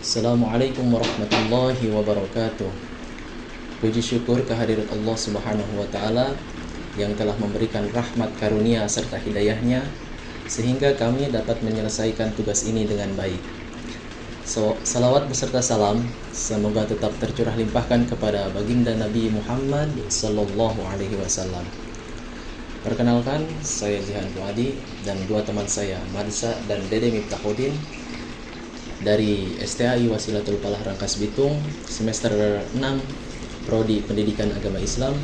Assalamualaikum warahmatullahi wabarakatuh. Puji syukur kehadirat Allah Subhanahu wa taala yang telah memberikan rahmat karunia serta hidayahnya sehingga kami dapat menyelesaikan tugas ini dengan baik. Salawat beserta salam semoga tetap tercurah limpahkan kepada baginda Nabi Muhammad sallallahu alaihi wasallam. Perkenalkan, saya Jihan Fuadi dan dua teman saya, Madsa dan Dede Miftahudin dari STAI Wasilatul Falah Rangkas Bitung, semester 6 Prodi Pendidikan Agama Islam,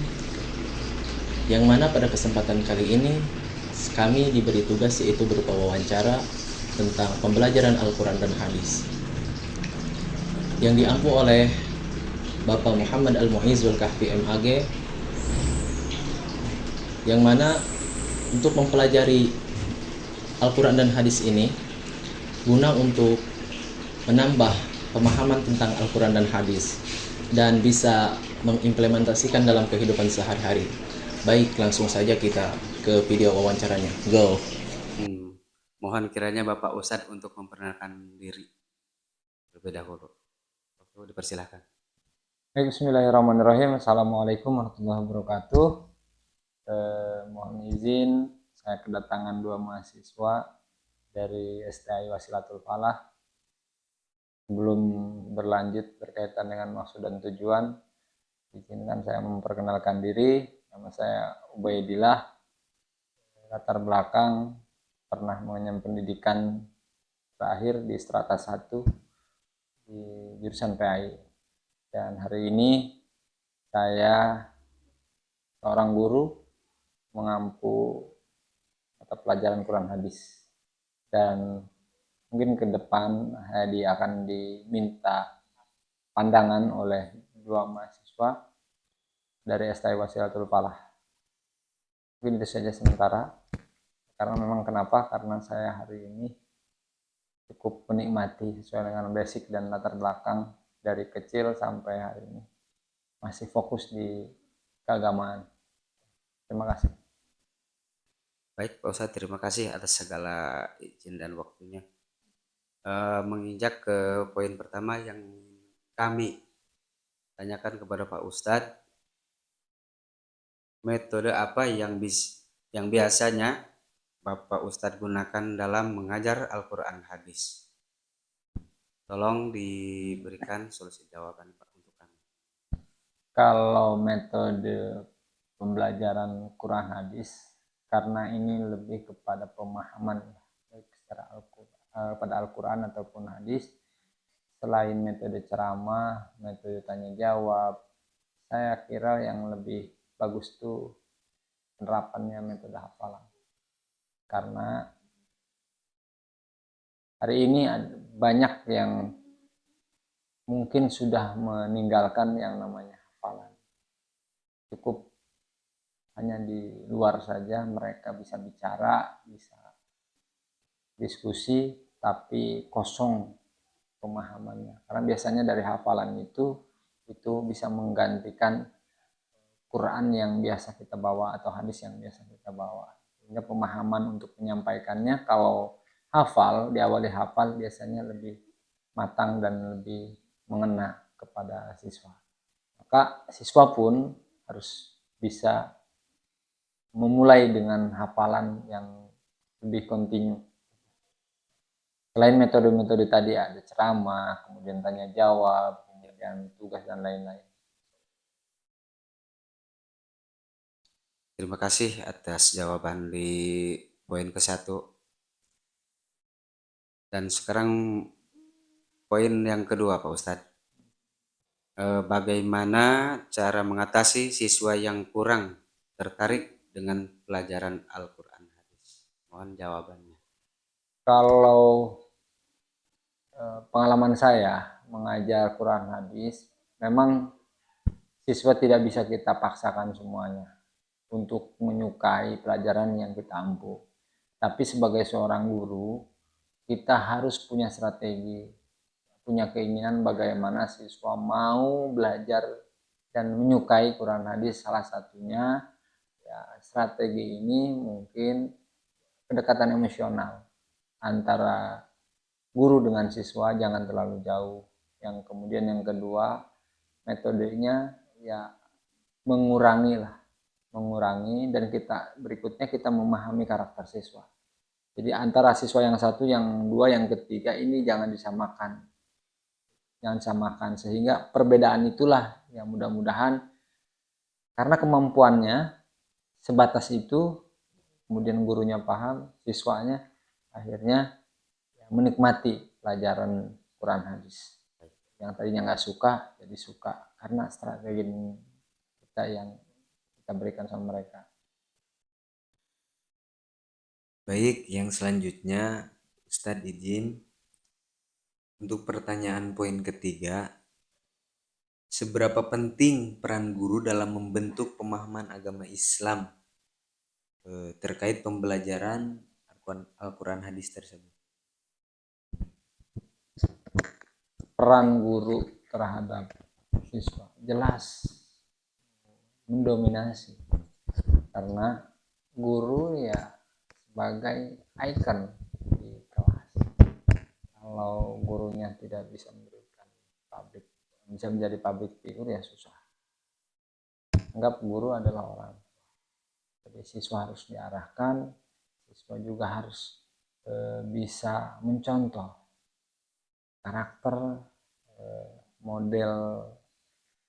yang mana pada kesempatan kali ini kami diberi tugas yaitu berupa wawancara tentang pembelajaran Al-Quran dan Hadis yang diampu oleh Bapak Muhammad Al-Muizul Kahfi MAG, yang mana untuk mempelajari Al-Quran dan Hadis ini guna untuk menambah pemahaman tentang Al-Quran dan Hadis dan bisa mengimplementasikan dalam kehidupan sehari-hari. Baik, langsung saja kita ke video wawancaranya. Go. Mohon kiranya Bapak Ustadz untuk memperkenalkan diri terlebih dahulu. Dipersilahkan. Baik, bismillahirrahmanirrahim. Assalamualaikum warahmatullahi wabarakatuh. Mohon izin, saya kedatangan dua mahasiswa dari STAI Wasilatul Falah. Sebelum berlanjut berkaitan dengan maksud dan tujuan, izinkan saya memperkenalkan diri. Nama saya Ubaidillah. Latar belakang pernah mengenyam pendidikan terakhir di strata 1 di jurusan PAI. Dan hari ini saya seorang guru mengampu mata pelajaran Quran Hadis, dan mungkin ke depan akan diminta pandangan oleh dua mahasiswa dari STAI Wasilatul Falah. Mungkin itu saja sementara, karena memang kenapa? Karena saya hari ini cukup menikmati sesuai dengan basic dan latar belakang dari kecil sampai hari ini masih fokus di keagamaan. Terima kasih. Baik Pak Ustadz, terima kasih atas segala izin dan waktunya. Menginjak ke poin pertama yang kami tanyakan kepada Pak Ustadz, metode apa yang biasanya Bapak Ustadz gunakan dalam mengajar Al-Quran Hadis? Tolong diberikan solusi jawaban Pak untuk kami. Kalau metode pembelajaran Quran Hadis, karena ini lebih kepada pemahaman baik secara pada Al-Quran ataupun hadis, selain metode ceramah, metode tanya jawab, saya kira yang lebih bagus tuh penerapannya metode hafalan. Karena hari ini banyak yang mungkin sudah meninggalkan yang namanya hafalan. Cukup hanya di luar saja mereka bisa bicara, bisa diskusi, tapi kosong pemahamannya. Karena biasanya dari hafalan itu bisa menggantikan Quran yang biasa kita bawa atau hadis yang biasa kita bawa. Sehingga pemahaman untuk menyampaikannya kalau hafal, diawali hafal biasanya lebih matang dan lebih mengena kepada siswa. Maka siswa pun harus bisa memulai dengan hafalan yang lebih kontinu. Selain metode-metode tadi ada ceramah, kemudian tanya jawab, kemudian tugas dan lain-lain. Terima kasih atas jawaban di poin ke-1. Dan sekarang poin yang kedua Pak Ustadz. Bagaimana cara mengatasi siswa yang kurang tertarik dengan pelajaran Al-Quran Hadis? Mohon jawabannya. Kalau pengalaman saya mengajar Quran Hadis, memang siswa tidak bisa kita paksakan semuanya untuk menyukai pelajaran yang kita ampu. Tapi sebagai seorang guru, kita harus punya strategi, punya keinginan bagaimana siswa mau belajar dan menyukai Quran Hadis. Salah satunya ya, strategi ini mungkin pendekatan emosional antara guru dengan siswa jangan terlalu jauh. Yang kemudian yang kedua, metodenya ya mengurangi dan berikutnya kita memahami karakter siswa. Jadi antara siswa yang satu, yang dua, yang ketiga ini jangan disamakan. Jangan samakan, sehingga perbedaan itulah yang mudah-mudahan karena kemampuannya sebatas itu, kemudian gurunya paham, siswanya akhirnya menikmati pelajaran Quran hadis. Yang tadinya nggak suka jadi suka karena strategi kita yang kita berikan sama mereka. Baik, yang selanjutnya Ustadz izin untuk pertanyaan poin ketiga. Seberapa penting peran guru dalam membentuk pemahaman agama Islam terkait pembelajaran Al-Quran hadis tersebut? Peran guru terhadap siswa jelas mendominasi, karena guru ya sebagai ikon di kelas. Kalau gurunya tidak bisa menjadi public figure ya susah. Anggap guru adalah orang. Jadi siswa harus diarahkan, siswa juga harus bisa mencontoh karakter, model,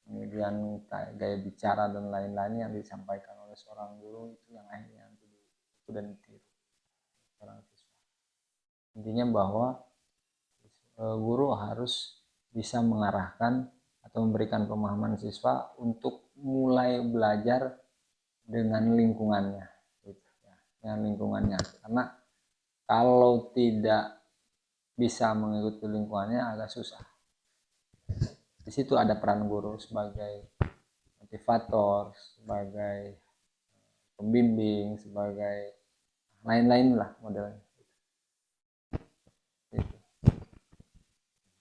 kemudian gaya bicara dan lain-lain yang disampaikan oleh seorang guru, itu yang akhirnya itu dan ditiru seorang siswa. Intinya bahwa guru harus bisa mengarahkan atau memberikan pemahaman siswa untuk mulai belajar dengan lingkungannya, gitu ya, dengan lingkungannya. Karena kalau tidak bisa mengikuti lingkungannya agak susah. Di situ ada peran guru sebagai motivator, sebagai pembimbing, sebagai lain-lain lah modelnya. Terima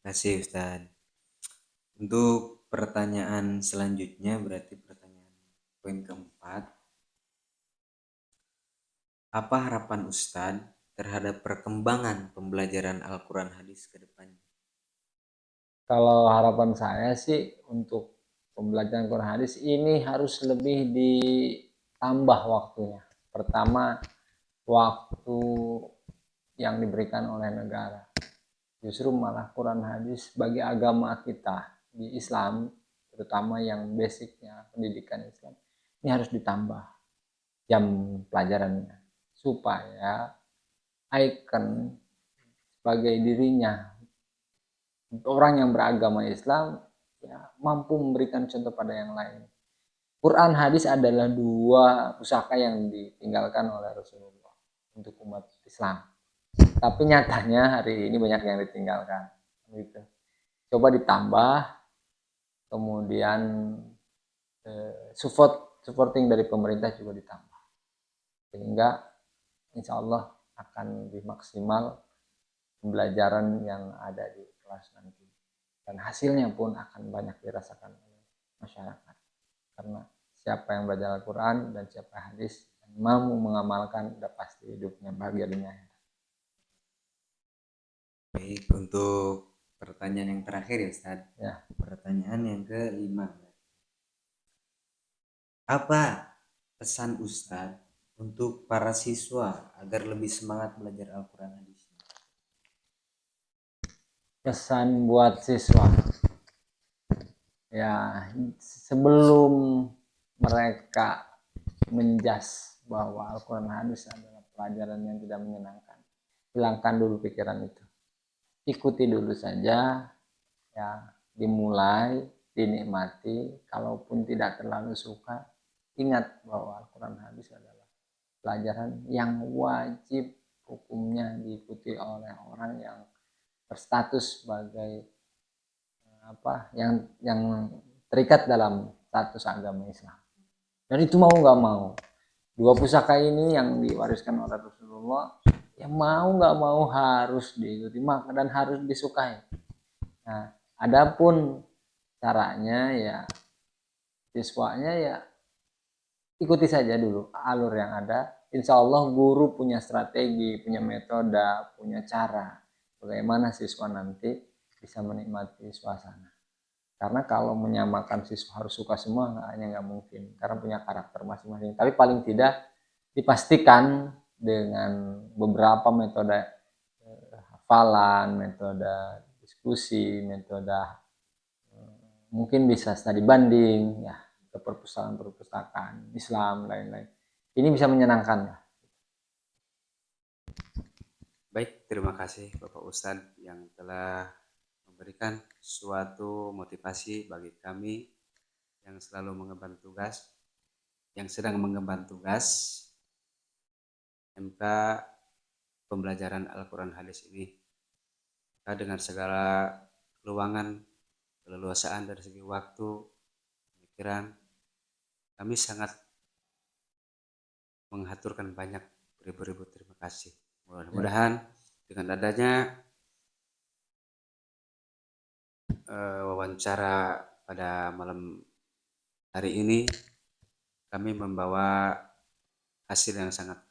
kasih Ustadz. Untuk pertanyaan selanjutnya, berarti pertanyaan poin keempat. Apa harapan Ustadz terhadap perkembangan pembelajaran Al-Quran hadis ke depannya? Kalau harapan saya sih untuk pembelajaran Quran hadis ini harus lebih ditambah waktunya. Pertama, waktu yang diberikan oleh negara. Justru malah Quran hadis bagi agama kita di Islam, terutama yang basicnya pendidikan Islam, ini harus ditambah jam pelajarannya supaya ikon sebagai dirinya orang yang beragama Islam ya mampu memberikan contoh pada yang lain. Quran hadis adalah dua pusaka yang ditinggalkan oleh Rasulullah untuk umat Islam. Tapi nyatanya hari ini banyak yang ditinggalkan. Gitu. Coba ditambah, kemudian supporting dari pemerintah juga ditambah. Sehingga insya Allah akan lebih maksimal pembelajaran yang ada di kelas nanti. Dan hasilnya pun akan banyak dirasakan oleh masyarakat. Karena siapa yang belajar Al-Quran dan siapa hadis yang mampu mengamalkan udah pasti hidupnya bahagia dunia akhirat. Baik, untuk pertanyaan yang terakhir ya Ustaz. Ya. Pertanyaan yang kelima. Apa pesan Ustaz untuk para siswa agar lebih semangat belajar Al-Quran hadis? Pesan buat siswa. Ya, sebelum mereka menjas bahwa Al-Quran hadis adalah pelajaran yang tidak menyenangkan, hilangkan dulu pikiran itu. Ikuti dulu saja, ya, dimulai, dinikmati. Kalaupun tidak terlalu suka, ingat bahwa Al-Quran hadis adalah pelajaran yang wajib hukumnya diikuti oleh orang yang berstatus sebagai yang terikat dalam status agama Islam. Dan itu mau nggak mau, dua pusaka ini yang diwariskan oleh Rasulullah, ya mau nggak mau harus diikuti dan harus disukai. Nah, adapun caranya ya siswanya ya ikuti saja dulu alur yang ada. Insya Allah guru punya strategi, punya metode, punya cara bagaimana siswa nanti bisa menikmati suasana. Karena kalau menyamakan siswa harus suka semua nggak mungkin, karena punya karakter masing-masing. Tapi paling tidak dipastikan dengan beberapa metode hafalan, metode diskusi, metode mungkin bisa studi banding, ya ke perpustakaan Islam, lain-lain. Ini bisa menyenangkan lah. Baik, terima kasih Bapak Ustadz yang telah memberikan suatu motivasi bagi kami yang selalu mengemban tugas, yang sedang mengemban tugas MK pembelajaran Al-Quran Hadis ini. Maka dengan segala keluangan, keleluasaan dari segi waktu, pemikiran, kami sangat mengaturkan banyak beribu-ribu terima kasih. Mudah-mudahan dengan adanya wawancara pada malam hari ini, kami membawa hasil yang sangat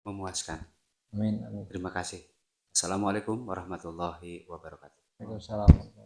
memuaskan. Amin, amin. Terima kasih. Assalamualaikum warahmatullahi wabarakatuh. Waalaikumsalam.